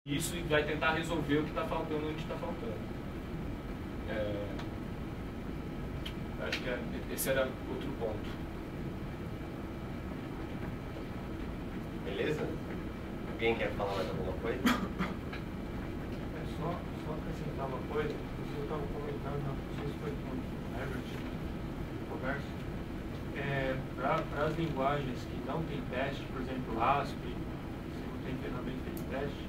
isso e vai tentar resolver o que está faltando onde está faltando. Acho que esse era outro ponto. Beleza? Alguém quer falar mais alguma coisa? Só acrescentar uma coisa, você estava comentando, não sei se foi com o Herbert, conversa, para as linguagens que não tem teste, por exemplo, ASP, se não tem ferramenta de teste,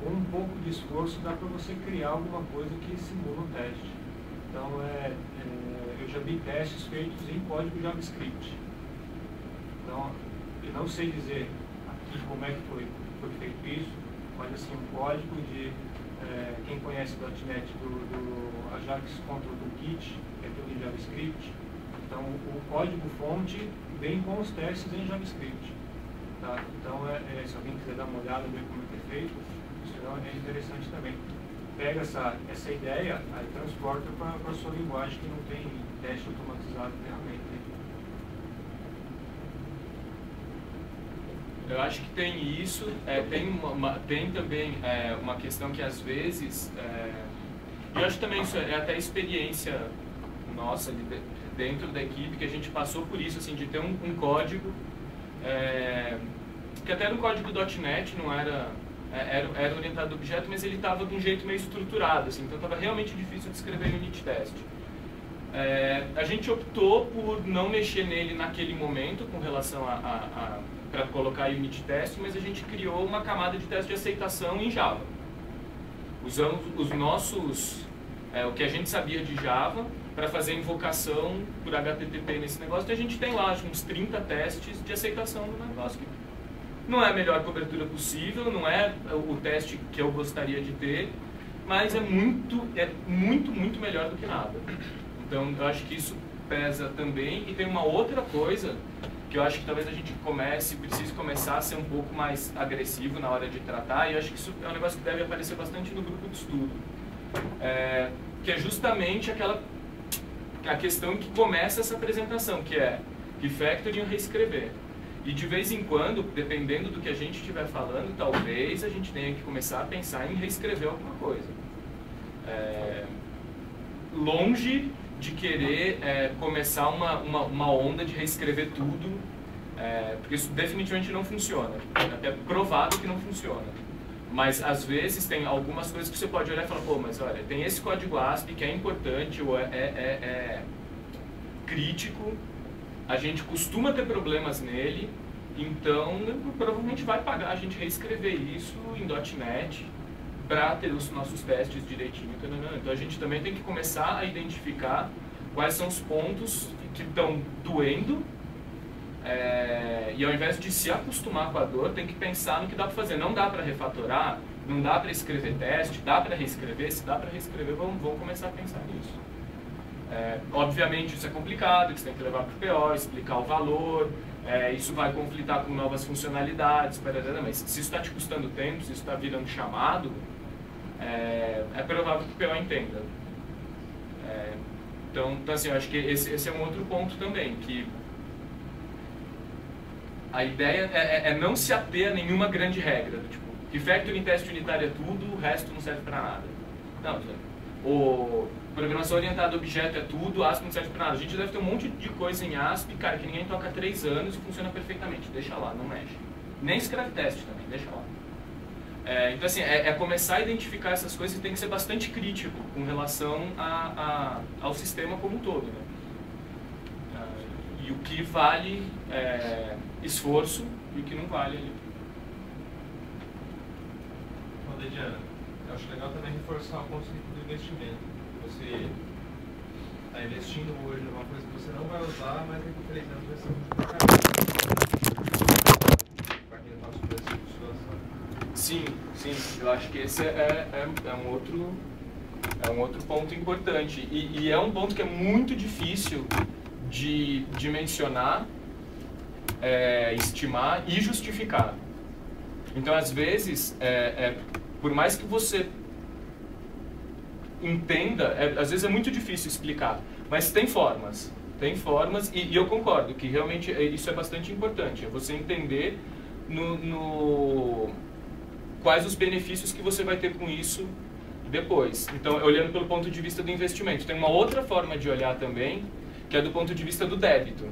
com um pouco de esforço dá para você criar alguma coisa que simula um teste. Então, eu já vi testes feitos em código JavaScript. Então, eu não sei dizer aqui como é que foi feito isso, mas assim, um código de, quem conhece .NET do Ajax Control Toolkit, que é tudo em JavaScript. Então, o código-fonte vem com os testes em JavaScript. Tá? Então, se alguém quiser dar uma olhada, ver como é que é feito, isso é interessante também. Pega essa ideia, aí transporta para a sua linguagem que não tem teste automatizado realmente. Eu acho que tem isso, tem também uma questão que às vezes, eu acho também isso é até experiência nossa ali dentro da equipe, que a gente passou por isso, assim, de ter um código, que até no código .NET não era orientado a objeto, mas ele estava de um jeito meio estruturado, assim, então estava realmente difícil de escrever unit test. A gente optou por não mexer nele naquele momento com relação para colocar unit test, mas a gente criou uma camada de teste de aceitação em Java. Usamos o que a gente sabia de Java para fazer invocação por HTTP nesse negócio, e a gente tem lá uns 30 testes de aceitação no negócio. Não é a melhor cobertura possível, não é o teste que eu gostaria de ter, mas é muito melhor do que nada. Então, eu acho que isso pesa também. E tem uma outra coisa que eu acho que talvez a gente precise começar a ser um pouco mais agressivo na hora de tratar, e eu acho que isso é um negócio que deve aparecer bastante no grupo de estudo, que é justamente a questão que começa essa apresentação, que é refactoring e reescrever. E de vez em quando, dependendo do que a gente estiver falando, talvez a gente tenha que começar a pensar em reescrever alguma coisa. Longe de querer começar uma onda de reescrever tudo, porque isso definitivamente não funciona. É provado que não funciona. Mas às vezes tem algumas coisas que você pode olhar e falar, pô, mas olha, tem esse código ASP que é importante ou é crítico, a gente costuma ter problemas nele, então provavelmente vai pagar a gente reescrever isso em .NET para ter os nossos testes direitinho. Então a gente também tem que começar a identificar quais são os pontos que estão doendo, e ao invés de se acostumar com a dor, tem que pensar no que dá para fazer. Não dá para refatorar, não dá para escrever teste, dá para reescrever. Se dá para reescrever, vamos começar a pensar nisso. Obviamente isso é complicado, você tem que levar para o PO, explicar o valor, isso vai conflitar com novas funcionalidades, mas se isso está te custando tempo, se isso está virando chamado, é provável que o PO entenda. Então assim, eu acho que esse é um outro ponto também, que a ideia é não se ater a nenhuma grande regra, tipo, refactoring, teste unitário é tudo, o resto não serve para nada. Não, programação orientada a objeto é tudo, ASP não serve para nada. A gente deve ter um monte de coisa em ASP, cara, que ninguém toca há 3 anos e funciona perfeitamente. Deixa lá, não mexe. Nem escreve teste também, deixa lá. Então assim, começar a identificar essas coisas e tem que ser bastante crítico com relação ao sistema como um todo, né? E o que vale esforço e o que não vale ali. Diana, eu acho legal também reforçar o conceito do investimento. Você está investindo hoje numa coisa que você não vai usar, mas daqui a 3 anos vai ser muito bacana. Para quem está super essa situação. Sim, eu acho que esse é um outro ponto importante. E é um ponto que é muito difícil de mencionar, estimar e justificar. Então, às vezes, por mais que você entenda, às vezes é muito difícil explicar, mas tem formas, e eu concordo que realmente isso é bastante importante, é você entender quais os benefícios que você vai ter com isso depois. Então, olhando pelo ponto de vista do investimento. Tem uma outra forma de olhar também, que é do ponto de vista do débito.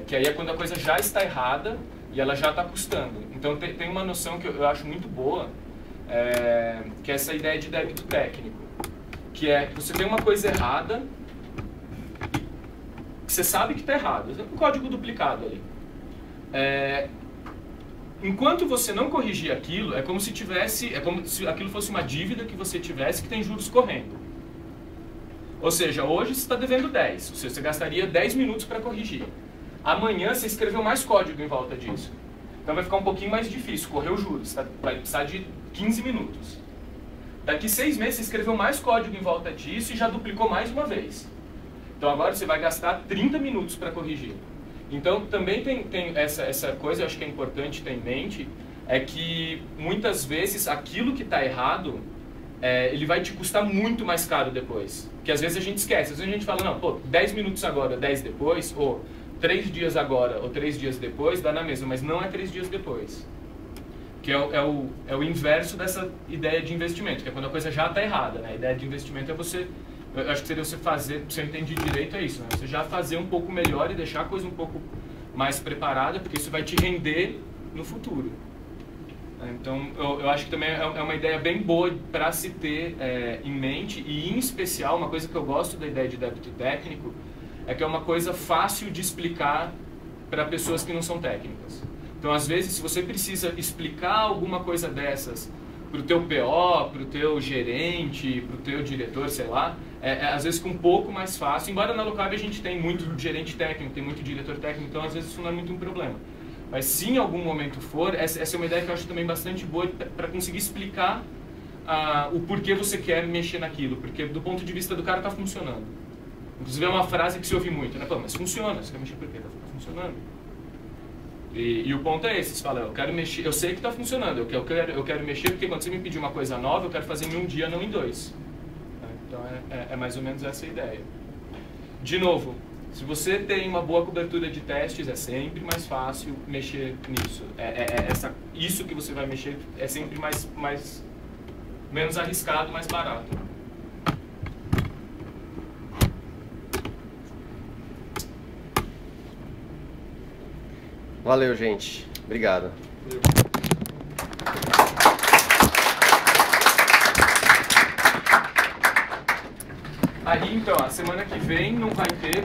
Que aí é quando a coisa já está errada e ela já está custando. Então, tem uma noção que eu acho muito boa, que é essa ideia de débito técnico. Que é, você tem uma coisa errada, que você sabe que está errado. Um código duplicado ali. Enquanto você não corrigir aquilo, é como se aquilo fosse uma dívida que você tivesse que tem juros correndo. Ou seja, hoje você está devendo 10, ou seja, você gastaria 10 minutos para corrigir. Amanhã você escreveu mais código em volta disso. Então vai ficar um pouquinho mais difícil correr os juros, vai precisar de 15 minutos. Daqui 6 meses você escreveu mais código em volta disso e já duplicou mais uma vez. Então agora você vai gastar 30 minutos para corrigir. Então, também tem essa coisa, eu acho que é importante ter em mente, é que muitas vezes aquilo que está errado, ele vai te custar muito mais caro depois. Porque às vezes a gente esquece, às vezes a gente fala, não, pô, 10 minutos agora, 10 depois, ou 3 dias agora, ou 3 dias depois, dá na mesma, mas não é 3 dias depois. Que é o inverso dessa ideia de investimento, que é quando a coisa já está errada, né? A ideia de investimento é você... Eu acho que seria você fazer, se eu entendi direito, é isso, né? Você já fazer um pouco melhor e deixar a coisa um pouco mais preparada, porque isso vai te render no futuro. Então, eu acho que também é uma ideia bem boa para se ter em mente, e em especial, uma coisa que eu gosto da ideia de débito técnico, é que é uma coisa fácil de explicar para pessoas que não são técnicas. Então, às vezes, se você precisa explicar alguma coisa dessas para o teu PO, para o teu gerente, para o teu diretor, sei lá, às vezes fica um pouco mais fácil. Embora na Locabe a gente tem muito gerente técnico, tem muito diretor técnico, então às vezes isso não é muito um problema. Mas se em algum momento for, essa é uma ideia que eu acho também bastante boa para conseguir explicar o porquê você quer mexer naquilo, porque do ponto de vista do cara está funcionando. Inclusive é uma frase que se ouve muito, né? Pô, mas funciona, você quer mexer por quê? Está funcionando. E o ponto é esse, você fala, eu quero mexer, eu sei que está funcionando, eu quero mexer porque quando você me pedir uma coisa nova, eu quero fazer em um dia, não em 2. Então é mais ou menos essa a ideia. De novo, se você tem uma boa cobertura de testes, é sempre mais fácil mexer nisso. Isso que você vai mexer é sempre menos arriscado, mais barato. Valeu, gente. Obrigado. Aí, então, a semana que vem não vai ter...